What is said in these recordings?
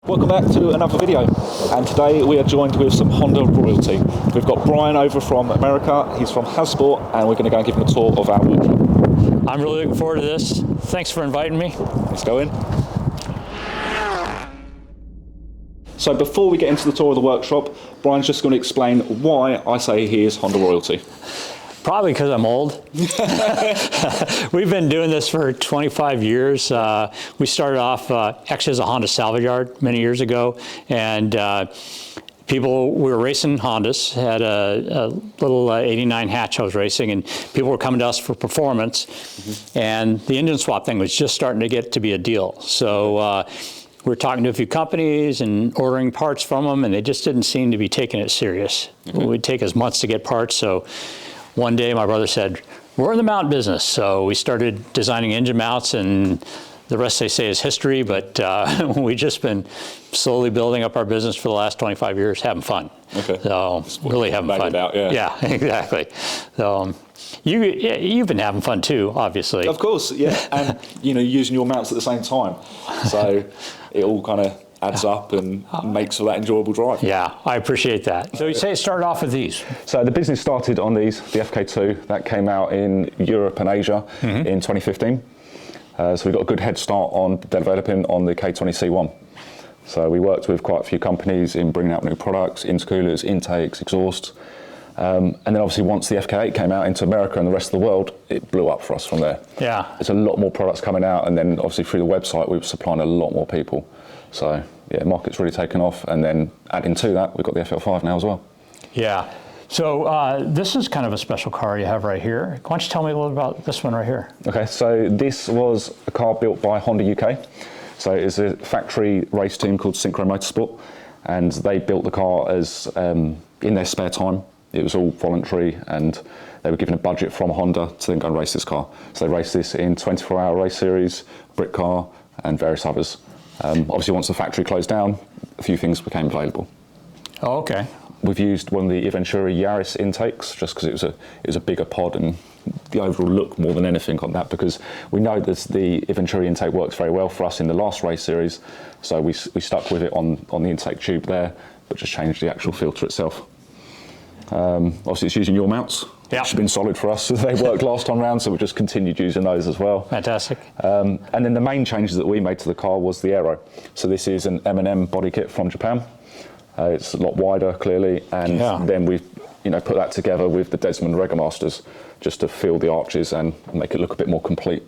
Welcome back to another video, and today we are joined with some Honda royalty. We've got Brian over from America, he's from Hasport, and we're going to go and give him a tour of our workshop. I'm really looking forward to this. Thanks for inviting me. Let's go in. So before we get into the tour of the workshop, Brian's just going to explain why I say he is Honda royalty. Probably because I'm old. We've been doing this for 25 years. We started off actually as a Honda salvage yard many years ago, and we were racing Hondas, had a little 89 hatch I was racing, and people were coming to us for performance, and the engine swap thing was just starting to get to be a deal. So we were talking to a few companies and ordering parts from them, and they just didn't seem to be taking it serious. It would take us months to get parts, so one day my brother said, we're in the mount business. So we started designing engine mounts, and the rest they say is history, but we've just been slowly building up our business for the last 25 years, having fun. Okay. So really having fun. About, yeah. Yeah, exactly. So you've been having fun too, obviously. Of course, yeah. And using your mounts at the same time. So it all kind of adds up and makes for that enjoyable drive. Yeah, I appreciate that. So you say it started off with these? So the business started on these, the FK2, that came out in Europe and Asia in 2015. So we got a good head start on developing on the K20C1. So we worked with quite a few companies in bringing out new products, intercoolers, intakes, exhausts. And then obviously once the FK8 came out into America and the rest of the world, it blew up for us from there. Yeah. There's a lot more products coming out, and then obviously through the website we were supplying a lot more people. So yeah, market's really taken off, and then adding to that, we've got the FL5 now as well. Yeah. So this is kind of a special car you have right here. Why don't you tell me a little about this one right here? Okay, so this was a car built by Honda UK. So it's a factory race team called Synchro Motorsport, and they built the car as in their spare time. It was all voluntary, and they were given a budget from Honda to then go and race this car. So they raced this in 24-hour race series, Brit car, and various others. Obviously, once the factory closed down, a few things became available. Oh, okay. We've used one of the Venturi Yaris intakes just because it was a bigger pod, and the overall look more than anything on that, because we know that the Venturi intake works very well for us in the last race series, so we stuck with it on the intake tube there, but just changed the actual filter itself. Obviously, it's using your mounts. Yeah. Which have been solid for us. They worked last time round, so we just continued using those as well. Fantastic. And then the main changes that we made to the car was the aero. So this is an M&M body kit from Japan. It's a lot wider, clearly, and then we put that together with the Desmond Regamasters just to fill the arches and make it look a bit more complete.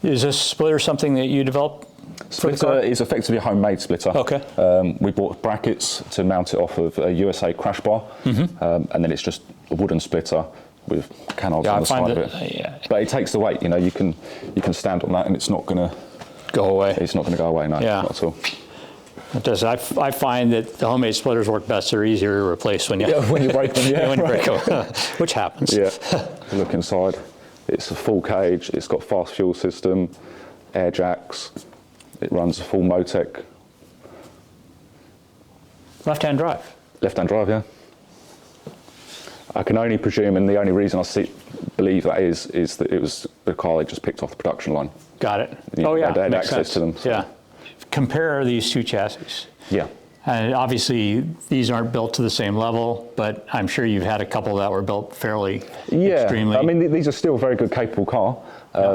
Is this splitter something that you developed? Splitter is effectively a homemade splitter. Okay. We bought brackets to mount it off of a USA crash bar, and then it's just a wooden splitter with canards on the side of it. But it takes the weight. You can stand on that, and it's not going to go away. It's not going to go away. No, not at all. It does. I find that the homemade splitters work best. They're easier to replace when you break them. Yeah, when you break them, which happens. Yeah. Look inside. It's a full cage. It's got fast fuel system, air jacks. It runs a full Motec. Left-hand drive? Left-hand drive, yeah. I can only presume, and the only reason I believe that is that it was the car they just picked off the production line. Got it. They had access to them. So. Yeah. Compare these two chassis. Yeah. And obviously, these aren't built to the same level, but I'm sure you've had a couple that were built fairly extremely. I mean, these are still a very good, capable car.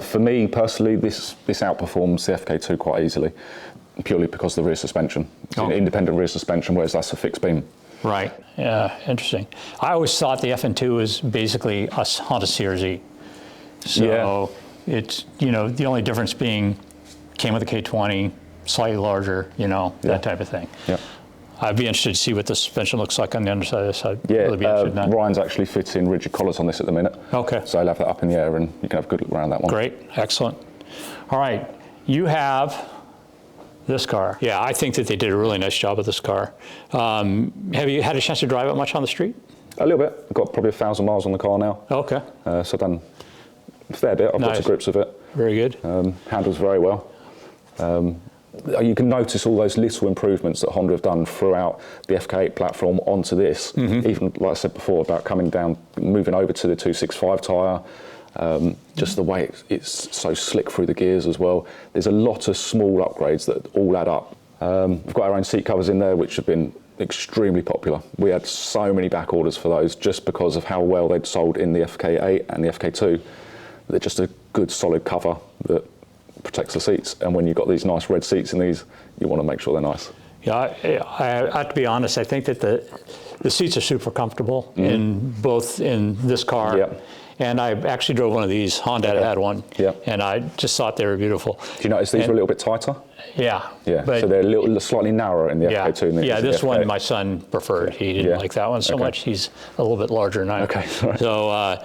For me personally, this outperforms the FK2 quite easily, purely because of the rear suspension. It's an independent rear suspension, whereas that's a fixed beam. Right. Yeah. Interesting. I always thought the FN2 was basically a Honda CRZ. So it's the only difference being came with a K20, slightly larger, that type of thing. Yeah. I'd be interested to see what the suspension looks like on the underside of this. I'd really be interested in that. Ryan's actually fitting rigid collars on this at the minute. Okay. So I'll have that up in the air, and you can have a good look around that one. Great. Excellent. All right. You have this car. Yeah, I think that they did a really nice job with this car. Have you had a chance to drive it much on the street? A little bit. I've got probably 1,000 miles on the car now. Okay. So I've done a fair bit. I've got to grips with it. Very good. Handles very well. You can notice all those little improvements that Honda have done throughout the FK8 platform onto this. Even like I said before about coming down, moving over to the 265 tyre, just the way it's so slick through the gears as well. There's a lot of small upgrades that all add up We've got our own seat covers in there, which have been extremely popular. We had so many back orders for those just because of how well they'd sold in the FK8 and the FK2. They're just a good solid cover that protects the seats. And when you've got these nice red seats in these, you want to make sure they're nice. Yeah, I have to be honest, I think that the seats are super comfortable in this car. Yep. And I actually drove one of these. Honda had one. Yep. And I just thought they were beautiful. Do you notice these were a little bit tighter? Yeah. Yeah, so they're slightly narrower in the FK2 than this the one FK8. my son preferred. He didn't like that one so much. He's a little bit larger than I am. Okay, sorry. So,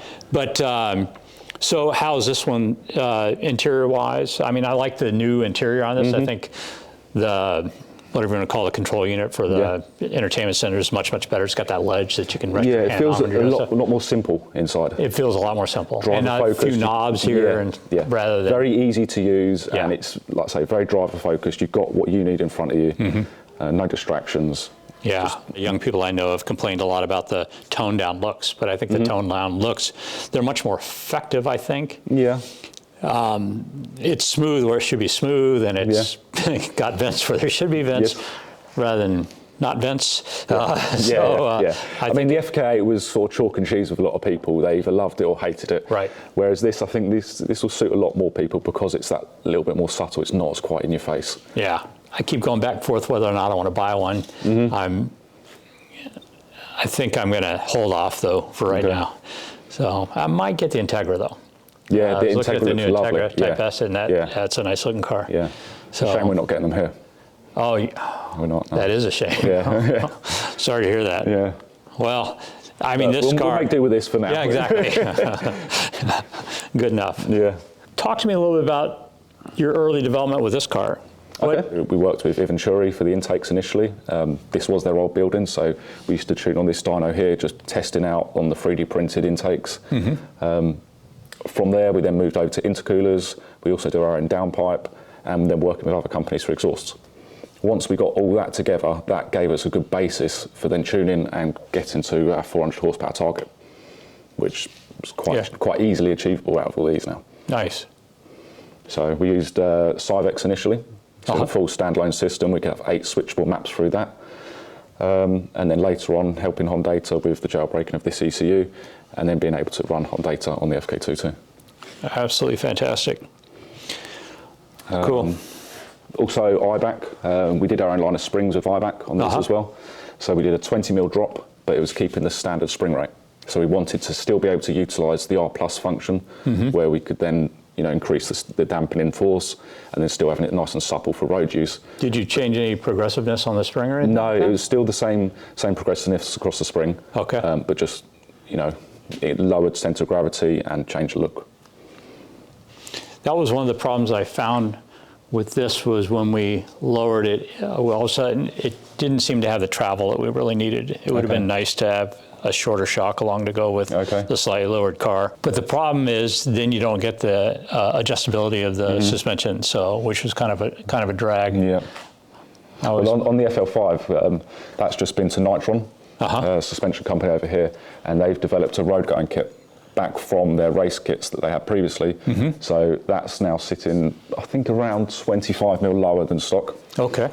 so how's this one interior-wise? I mean, I like the new interior on this. I think the, whatever you want to call the control unit for the entertainment center is much, much better. It's got that ledge that you can rest your hand on. Yeah, it feels a lot more simple inside. It feels a lot more simple. Driver and focused. a few knobs here, rather than very easy to use, and it's, like I say, very driver focused. You've got what you need in front of you, no distractions. Yeah, young people I know have complained a lot about the toned down looks, but I think the toned down looks, they're much more effective, I think. Yeah. It's smooth where it should be smooth, and it's got vents where there should be vents, rather than not vents. I mean, the FK8 was sort of chalk and cheese with a lot of people. They either loved it or hated it. Right. Whereas this, I think this will suit a lot more people because it's that little bit more subtle. It's not as quite in your face. Yeah. I keep going back and forth whether or not I want to buy one. I think I'm going to hold off, though, for right now. So I might get the Integra, though. Yeah, the Integra looks Integra at the new lovely. Integra Type S, and that's a nice looking car. Yeah. So, shame we're not getting them here. Oh, we're not. No. That is a shame. Yeah. Sorry to hear that. Yeah. Well, I mean, this car. We'll make do with this for now. Yeah, exactly. Good enough. Yeah. Talk to me a little bit about your early development with this car. Okay. We worked with Iventuri for the intakes initially. This was their old building, so we used to tune on this dyno here, just testing out on the 3D printed intakes. From there, we then moved over to intercoolers. We also do our own downpipe, and then working with other companies for exhausts. Once we got all that together, that gave us a good basis for then tuning and getting to our 400 horsepower target, which was quite easily achievable out of all these now. Nice. So we used Civecs initially. So a full standalone system, we could have 8 switchable maps through that. And then later on, helping Honda with the jailbreaking of this ECU, and then being able to run Honda on the FK2 too. Absolutely fantastic. Cool. Also IBAC, we did our own line of springs with IBAC on this as well. So we did a 20mm drop, but it was keeping the standard spring rate. So we wanted to still be able to utilise the R+ function, where we could then increase the dampening force, and then still having it nice and supple for road use. Did you change any progressiveness on the spring or anything? No, it was still the same progressiveness across the spring. Okay. But just, it lowered centre of gravity and changed the look. That was one of the problems I found with this, was when we lowered it, all of a sudden it didn't seem to have the travel that we really needed. It would have been nice to have a shorter shock along to go with the slightly lowered car. But the problem is then you don't get the adjustability of the suspension, which was kind of a drag. Yeah. Well, on the FL5, that's just been to Nitron, suspension company over here, and they've developed a road going kit back from their race kits that they had previously. So that's now sitting, I think, around 25mm lower than stock. Okay.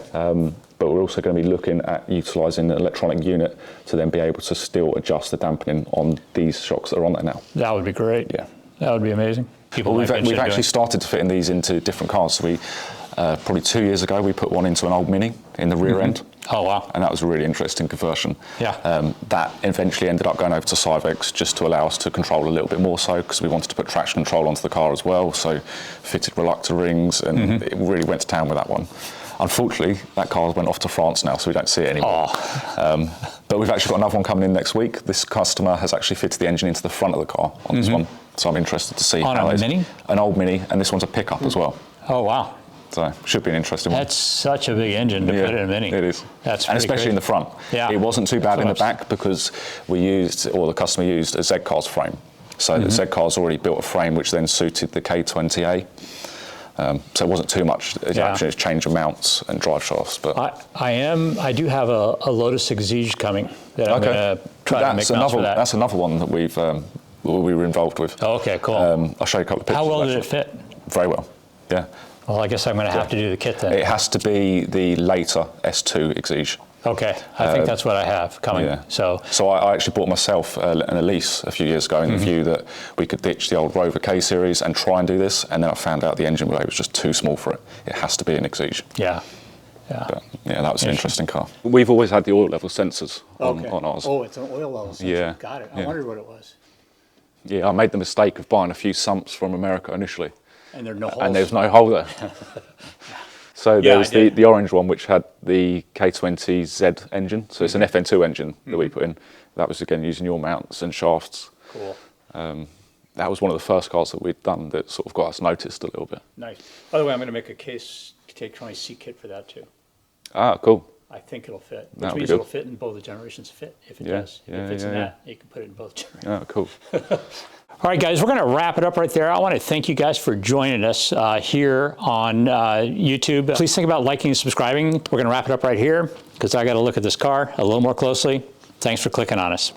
But we're also going to be looking at utilising an electronic unit to then be able to still adjust the dampening on these shocks that are on there now. That would be great. Yeah. That would be amazing. We've actually started to fit in these into different cars. So we, probably 2 years ago, we put one into an old Mini in the rear end. Oh, wow. And that was a really interesting conversion. Yeah. That eventually ended up going over to Civecs just to allow us to control a little bit more so, because we wanted to put traction control onto the car as well. So fitted reluctor rings, and it really went to town with that one. Unfortunately, that car went off to France now, so we don't see it anymore. But we've actually got another one coming in next week. This customer has actually fitted the engine into the front of the car on this one. So I'm interested to see how it is. Mini? An old Mini, and this one's a pickup as well. Oh, wow. So should be an interesting one. That's such a big engine to put in a Mini. It is. That's and especially crazy. in the front. Yeah. It wasn't too bad in the back because we used, or the customer used, a Z-Cars frame. So the Z-Cars already built a frame which then suited the K20A. So it wasn't too much. Actually, it's change of mounts and drive shafts. But I do have a Lotus Exige coming that I'm going to try to make mounts for that. That's another one that we were involved with. Oh, okay, cool. I'll show you a couple of pictures. How well did it fit? Very well. Yeah. Well, I guess I'm going to have to do the kit then. It has to be the later S2 Exige. Okay, I think that's what I have coming. Yeah. So I actually bought myself an Elise a few years ago in the view that we could ditch the old Rover K series and try and do this, and then I found out the engine blade was just too small for it. It has to be an Exige. Yeah. But, yeah, that was an interesting car. We've always had the oil level sensors on ours. Oh, it's an oil level sensor. Yeah. Got it. I wondered what it was. Yeah, I made the mistake of buying a few sumps from America initially. And there's no holes. And there's no hole there. So there was the orange one, which had the K20Z engine. So it's an FN2 engine that we put in. That was, again, using your mounts and shafts. Cool. That was one of the first cars that we'd done that sort of got us noticed a little bit. Nice. By the way, I'm going to make a case to take my seat kit for that too. Ah, cool. I think it'll fit, which That'll be means good. it'll fit in both the generations. Fit if it does. If it fits in that, you can put it in both generations. Oh, cool. All right, guys, we're going to wrap it up right there. I want to thank you guys for joining us here on YouTube. Please think about liking and subscribing. We're going to wrap it up right here because I got to look at this car a little more closely. Thanks for clicking on us.